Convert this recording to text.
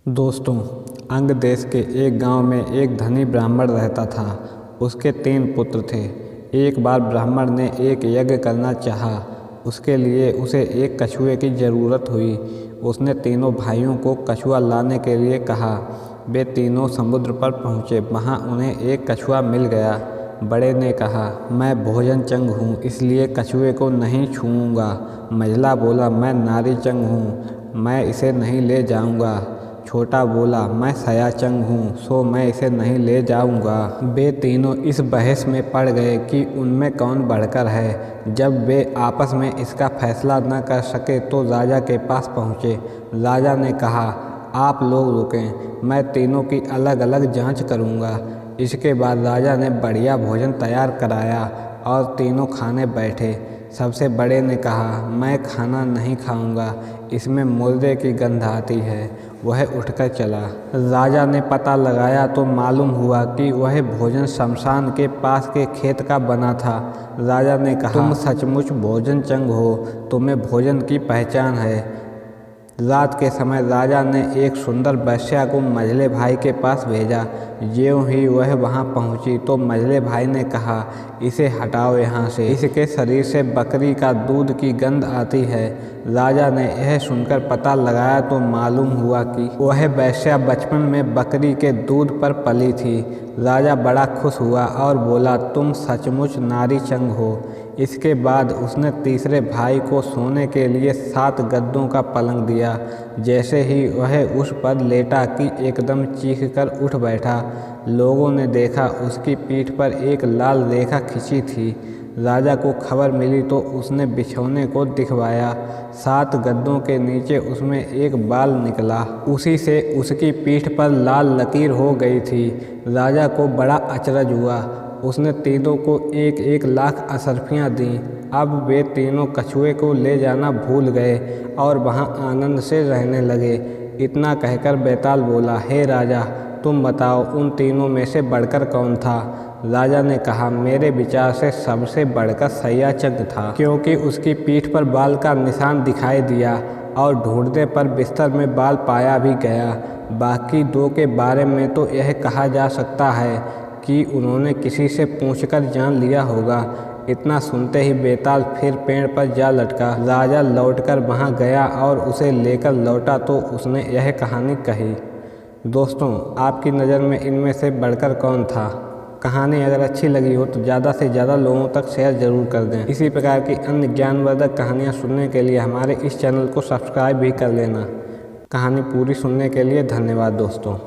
दोस्तों, अंग देश के एक गांव में एक धनी ब्राह्मण रहता था। उसके 3 पुत्र थे। एक बार ब्राह्मण ने एक यज्ञ करना चाहा। उसके लिए उसे एक कछुए की ज़रूरत हुई। उसने तीनों भाइयों को कछुआ लाने के लिए कहा। वे तीनों समुद्र पर पहुँचे। वहाँ उन्हें एक कछुआ मिल गया। बड़े ने कहा, मैं भोजन चंग हूँ, इसलिए कछुए को नहीं छूऊंगा। मझला बोला, मैं नारी चंग हूँ, मैं इसे नहीं ले जाऊंगा। छोटा बोला, मैं सयाचंग हूँ, सो मैं इसे नहीं ले जाऊंगा। वे तीनों इस बहस में पड़ गए कि उनमें कौन बढ़कर है। जब वे आपस में इसका फैसला न कर सके तो राजा के पास पहुँचे। राजा ने कहा, आप लोग रुकें, मैं तीनों की अलग अलग जांच करूँगा। इसके बाद राजा ने बढ़िया भोजन तैयार कराया और तीनों खाने बैठे। सबसे बड़े ने कहा, मैं खाना नहीं खाऊंगा, इसमें मुर्दे की गंध आती है। वह उठकर चला। राजा ने पता लगाया तो मालूम हुआ कि वह भोजन शमशान के पास के खेत का बना था। राजा ने कहा, तुम सचमुच भोजन चंग हो, तुम्हें भोजन की पहचान है। रात के समय राजा ने एक सुंदर वेश्या को मझले भाई के पास भेजा। ज्यों ही वह वहां पहुंची तो मझले भाई ने कहा, इसे हटाओ यहाँ से, इसके शरीर से बकरी का दूध की गंध आती है। राजा ने यह सुनकर पता लगाया तो मालूम हुआ कि वह वेश्या बचपन में बकरी के दूध पर पली थी। राजा बड़ा खुश हुआ और बोला, तुम सचमुच नारी चंग हो। इसके बाद उसने तीसरे भाई को सोने के लिए 7 गद्दों का पलंग दिया। जैसे ही वह उस पर लेटा कि एकदम चीख कर उठ बैठा। लोगों ने देखा उसकी पीठ पर एक लाल रेखा खिंची थी। राजा को खबर मिली तो उसने बिछौने को दिखवाया। 7 गद्दों के नीचे उसमें एक बाल निकला। उसी से उसकी पीठ पर लाल लकीर हो गई थी। राजा को बड़ा अचरज हुआ। उसने तीनों को 1-1 लाख अशर्फियाँ दीं। अब वे तीनों कछुए को ले जाना भूल गए और वहाँ आनंद से रहने लगे। इतना कहकर बैताल बोला, हे राजा, तुम बताओ उन तीनों में से बढ़कर कौन था। राजा ने कहा, मेरे विचार से सबसे बढ़कर सयाचंग था, क्योंकि उसकी पीठ पर बाल का निशान दिखाई दिया और ढूंढने पर बिस्तर में बाल पाया भी गया। बाकी 2 के बारे में तो यह कहा जा सकता है कि उन्होंने किसी से पूछकर जान लिया होगा। इतना सुनते ही बेताल फिर पेड़ पर जा लटका। राजा लौटकर वहां गया और उसे लेकर लौटा तो उसने यह कहानी कही। दोस्तों, आपकी नज़र में इनमें से बढ़कर कौन था? कहानी अगर अच्छी लगी हो तो ज़्यादा से ज़्यादा लोगों तक शेयर ज़रूर कर दें। इसी प्रकार की अन्य ज्ञानवर्धक कहानियाँ सुनने के लिए हमारे इस चैनल को सब्सक्राइब भी कर लेना। कहानी पूरी सुनने के लिए धन्यवाद दोस्तों।